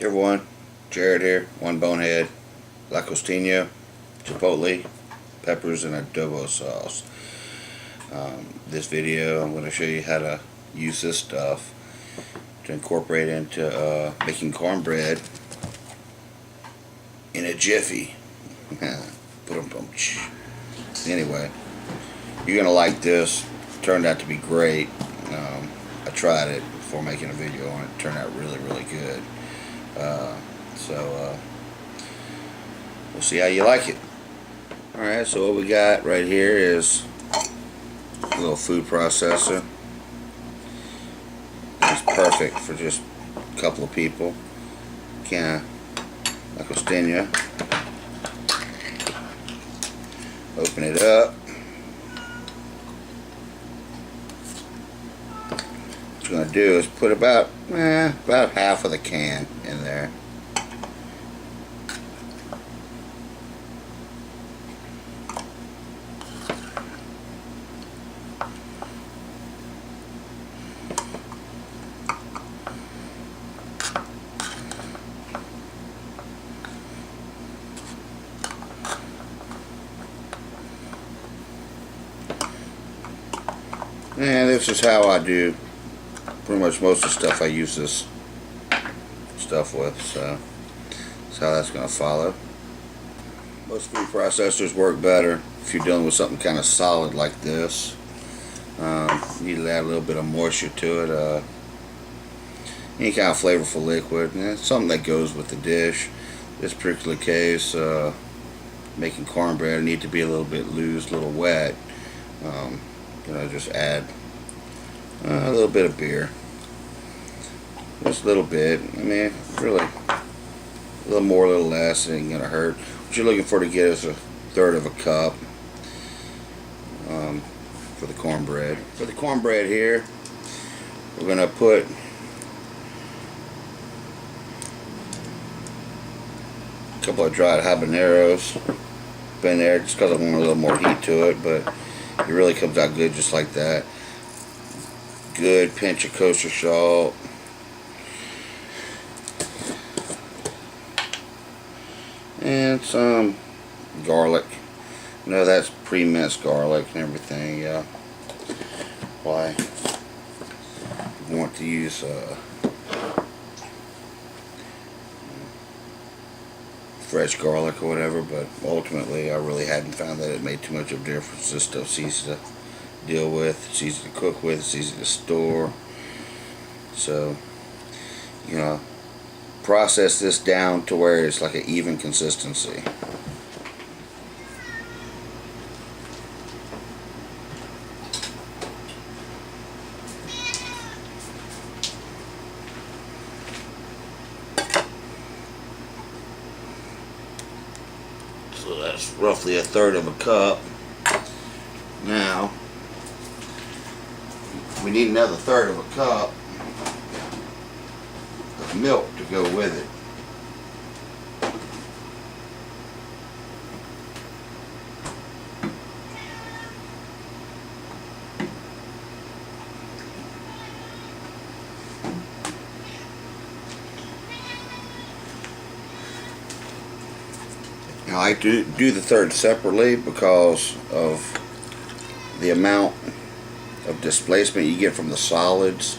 Hey everyone, Jared here, one bonehead, la costeña, chipotle, peppers, and adobo sauce. This video I'm going to show you how to use this stuff to incorporate into making cornbread in a jiffy. Anyway, you're going to like this. It turned out to be great. I tried it before making a video on it. It turned out really good. So we'll see how you like it. Alright, so what we got right here is a little food processor. It's perfect for just a couple of people. Can la costeña. Open it up. What you're going to do is put about half of the can in there. And this is how I do pretty much most of the stuff I use this stuff with, so that's how that's going to follow. Most food processors work better if you're dealing with something kind of solid like this. You need to add a little bit of moisture to it, any kind of flavorful liquid, and it's something that goes with the dish. This particular case, making cornbread, I need to be a little bit loose, a little wet. Just add a little bit of beer. Just a little bit. I mean, really, a little more, a little less, it ain't gonna hurt. What you're looking for to get is a third of a cup for the cornbread. For the cornbread here, we're gonna put a couple of dried habaneros in there, just because I want a little more heat to it, but it really comes out good just like that. Good pinch of kosher salt. And some garlic. No, that's pre-minced garlic and everything, yeah. Why you want to use fresh garlic or whatever, but ultimately I really hadn't found that it made too much of a difference. This stuff's easy to deal with, it's easy to cook with, it's easy to store. So, process this down to where it's like an even consistency. So that's roughly a third of a cup. Now, we need another third of a cup of milk to go with it. Now, I do the third separately because of the amount of displacement you get from the solids,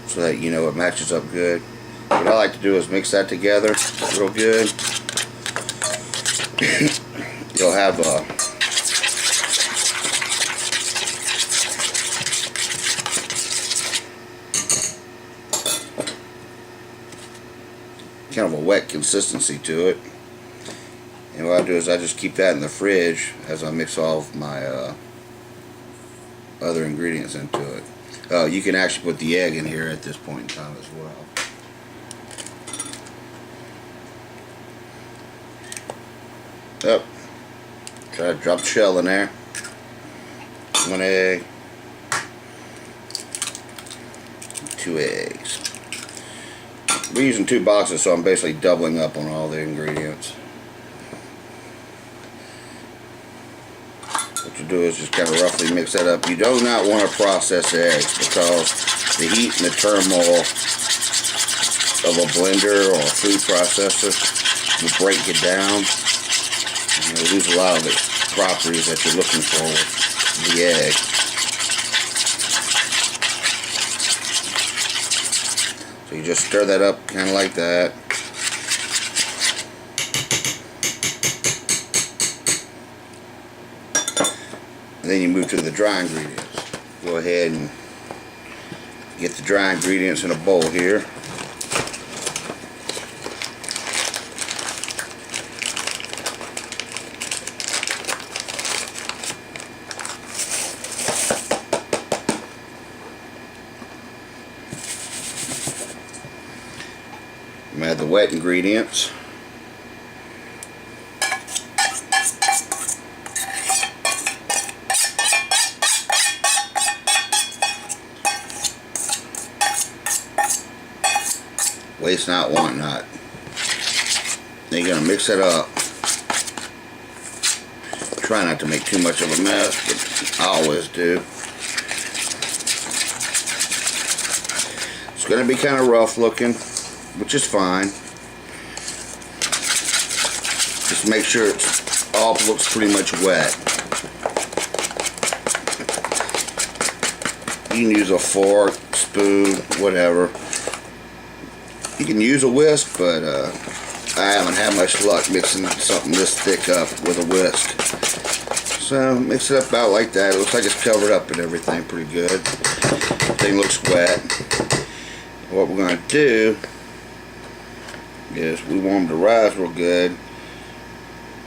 so that it matches up good. What I like to do is mix that together real good. You'll have kind of a wet consistency to it. And what I do is I just keep that in the fridge as I mix all of my other ingredients into it. You can actually put the egg in here at this point in time as well. Yep. Try to drop the shell in there. 1 egg. 2 eggs. We're using 2 boxes, so I'm basically doubling up on all the ingredients. What you do is just kind of roughly mix that up. You do not want to process eggs because the heat and the turmoil of a blender or a food processor will break it down. You lose a lot of the properties that you're looking for with the egg. So you just stir that up kind of like that. And then you move to the dry ingredients. Go ahead and get the dry ingredients in a bowl here. Add the wet ingredients. Waste not, want not. Then you're going to mix it up. Try not to make too much of a mess, but I always do. It's going to be kind of rough looking, which is fine. Just make sure it all looks pretty much wet. You can use a fork, spoon, whatever. You can use a whisk, but I haven't had much luck mixing something this thick up with a whisk. So mix it up about like that. It looks like it's covered up and everything pretty good. Everything looks wet. What we're going to do is we want them to rise real good.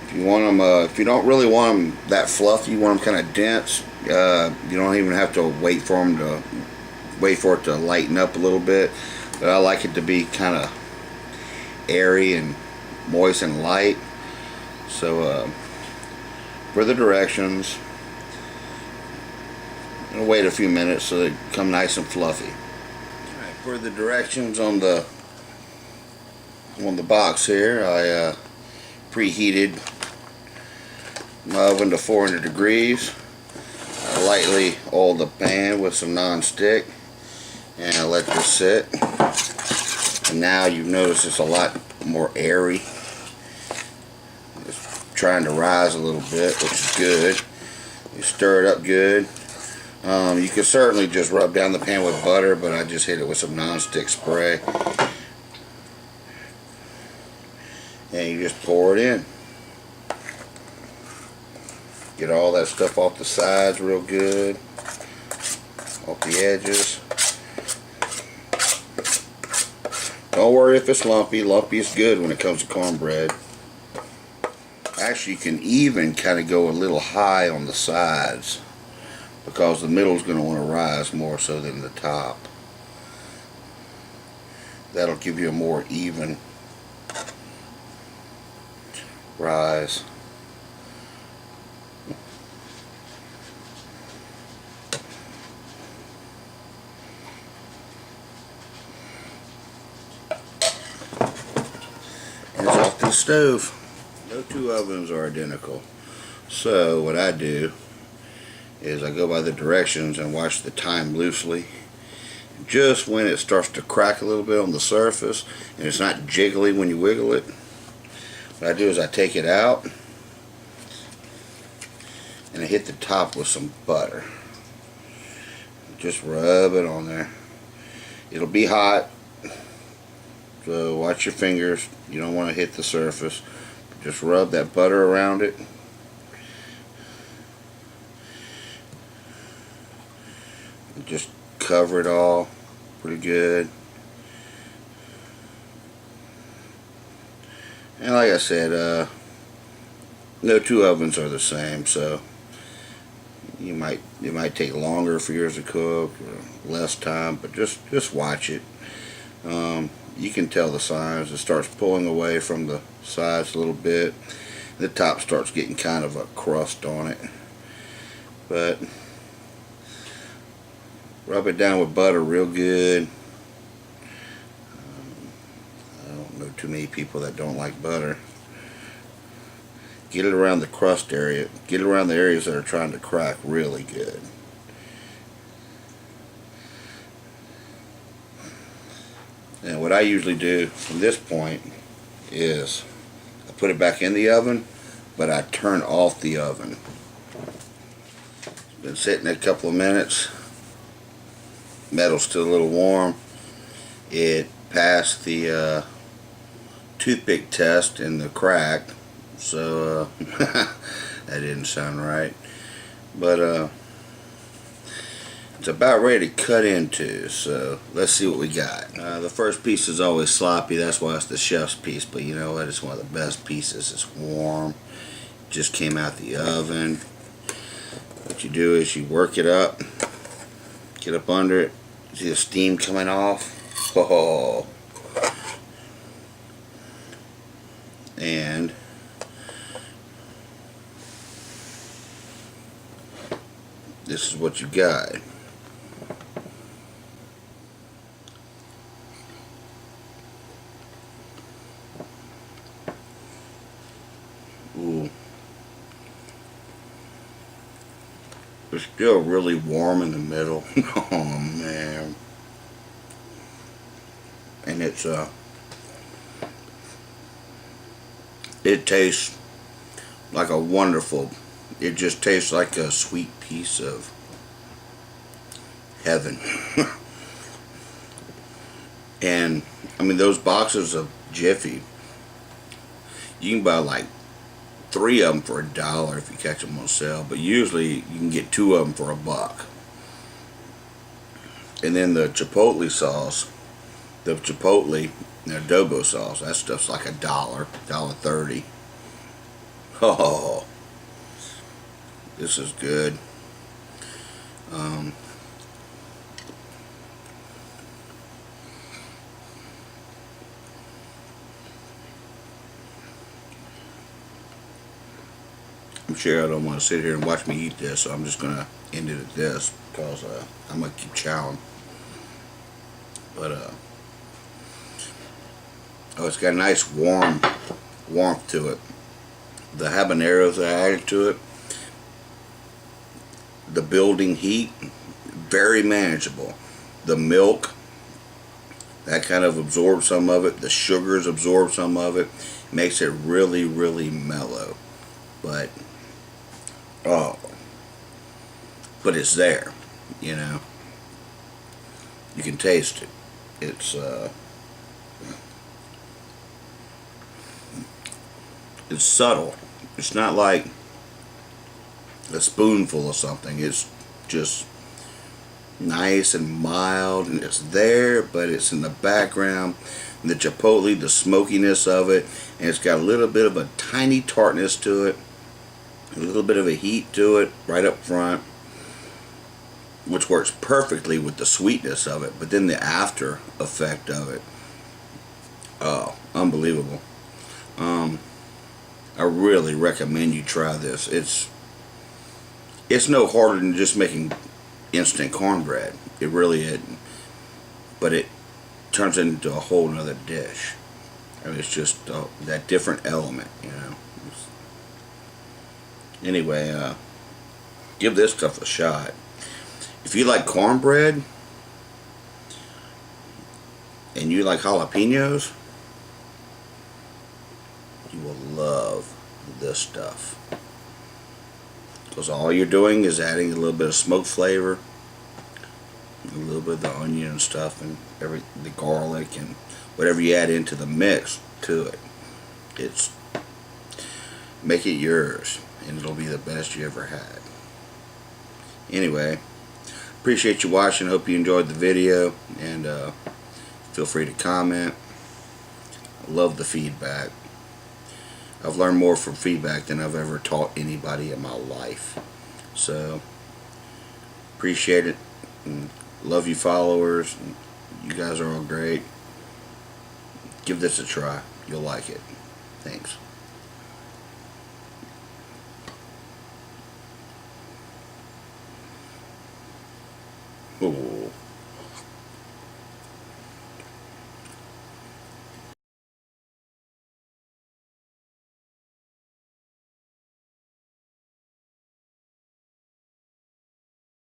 If you want them, if you don't really want them that fluffy, you want them kind of dense. You don't even have to wait for it to lighten up a little bit. But I like it to be kind of airy and moist and light. So for the directions, I'm gonna wait a few minutes so they become nice and fluffy. All right, for the directions on the box here, I preheated my oven to 400 degrees. I lightly oiled the pan with some non-stick, and I let this sit. And now you notice it's a lot more airy. It's trying to rise a little bit, which is good. You stir it up good. You can certainly just rub down the pan with butter, but I just hit it with some non-stick spray. And you just pour it in. Get all that stuff off the sides real good, off the edges. Don't worry if it's lumpy. Lumpy is good when it comes to cornbread. Actually, you can even kind of go a little high on the sides because the middle is going to want to rise more so than the top. That'll give you a more even rise. And it's off to the stove. No two ovens are identical. So what I do is I go by the directions and watch the time loosely. Just when it starts to crack a little bit on the surface and it's not jiggly when you wiggle it, what I do is I take it out and I hit the top with some butter. Just rub it on there. It'll be hot, so watch your fingers. You don't want to hit the surface. Just rub that butter around it. And just cover it all pretty good. And like I said, no two ovens are the same, so it might take longer for yours to cook or less time, but just watch it. You can tell the signs. It starts pulling away from the sides a little bit. The top starts getting kind of a crust on it. But rub it down with butter real good. I don't know too many people that don't like butter. Get it around the crust area. Get it around the areas that are trying to crack really good. And what I usually do from this point is I put it back in the oven, but I turn off the oven. It's been sitting a couple of minutes. Metal's still a little warm. It passed the toothpick test in the crack, so that didn't sound right. But it's about ready to cut into, so let's see what we got. The first piece is always sloppy, that's why it's the chef's piece, but you know what, it's one of the best pieces. It's warm, just came out the oven. What you do is you work it up, get up under it, see the steam coming off. Oh. And this is what you got. Ooh. It's still really warm in the middle. Oh man. And it tastes like a wonderful, it just tastes like a sweet piece of heaven. And I mean, those boxes of Jiffy, you can buy like 3 of them for $1 if you catch them on sale, but usually you can get 2 of them for $1. And then the Chipotle sauce, the Chipotle adobo sauce, that stuff's like $1, $1.30. Oh, this is good. I'm sure I don't want to sit here and watch me eat this, so I'm just gonna end it at this because I'm gonna keep chowing. But oh, it's got a nice warmth to it. The habaneros that I added to it, the building heat, very manageable. The milk, that kind of absorbs some of it. The sugars absorb some of it. Makes it really, really mellow. But oh, but it's there, you know. You can taste it. It's subtle. It's not like a spoonful of something. It's just nice and mild, and it's there, but it's in the background. And the Chipotle, the smokiness of it, and it's got a little bit of a tiny tartness to it, a little bit of a heat to it right up front, which works perfectly with the sweetness of it. But then the after effect of it, oh, unbelievable. I really recommend you try this. It's no harder than just making instant cornbread. It really isn't. But it turns it into a whole nother dish. I mean, it's just that different element, you know. Anyway, give this stuff a shot. If you like cornbread and you like jalapenos, you will love this stuff. Because all you're doing is adding a little bit of smoke flavor, a little bit of the onion and stuff, and the garlic and whatever you add into the mix to it. It's make it yours, and it'll be the best you ever had. Anyway, appreciate you watching. Hope you enjoyed the video, and feel free to comment. I love the feedback. I've learned more from feedback than I've ever taught anybody in my life. So, appreciate it. And love you followers. You guys are all great. Give this a try. You'll like it. Thanks. Ooh.